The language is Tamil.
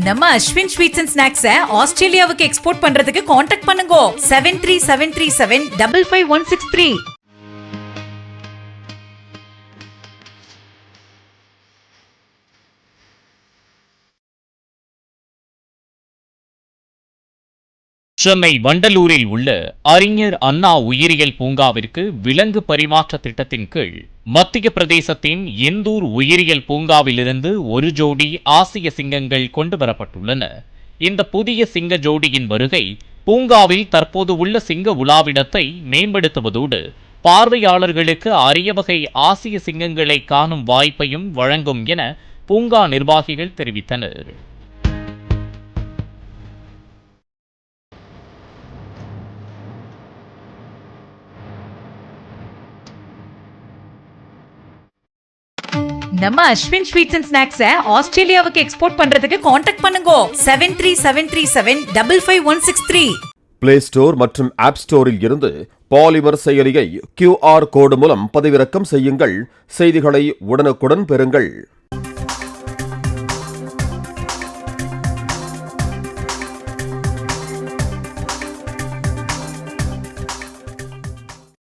நம்ம அஸ்வின் ஸ்வீட்ஸ் அண்ட் ஸ்நாக்ஸை ஆஸ்திரேலியாவுக்கு எக்ஸ்போர்ட் பண்றதுக்கு காண்டாக்ட் பண்ணுங்க 7373755163. சென்னை வண்டலூரில் உள்ள அறிஞர் அண்ணா உயிரியல் பூங்காவிற்கு விலங்கு பரிமாற்ற திட்டத்தின் கீழ் மத்திய பிரதேசத்தின் இந்தூர் உயிரியல் பூங்காவிலிருந்து ஒரு ஜோடி ஆசிய சிங்கங்கள் கொண்டுவரப்பட்டுள்ளன. இந்த புதிய சிங்க ஜோடியின் வருகை பூங்காவில் தற்போது உள்ள சிங்க உலாவிடத்தை மேம்படுத்துவதோடு பார்வையாளர்களுக்கு அரிய வகை ஆசிய சிங்கங்களை காணும் வாய்ப்பையும் வழங்கும் என பூங்கா நிர்வாகிகள் தெரிவித்தனர். நம்ம அஸ்வின் ஸ்வீட்ஸ் அண்ட் ஸ்நாக்ஸை ஆஸ்திரேலியாவுக்கு எக்ஸ்போர்ட் பண்றதுக்கு காண்டாக்ட் பண்ணுங்க 7373755163. பிளே ஸ்டோர் மற்றும் ஆப் ஸ்டோரில் இருந்து பாலிமர் செயலியை QR கோடு மூலம் பதிவிறக்கம் செய்யுங்கள். செய்திகளை உடனுக்குடன் பெறுங்கள்.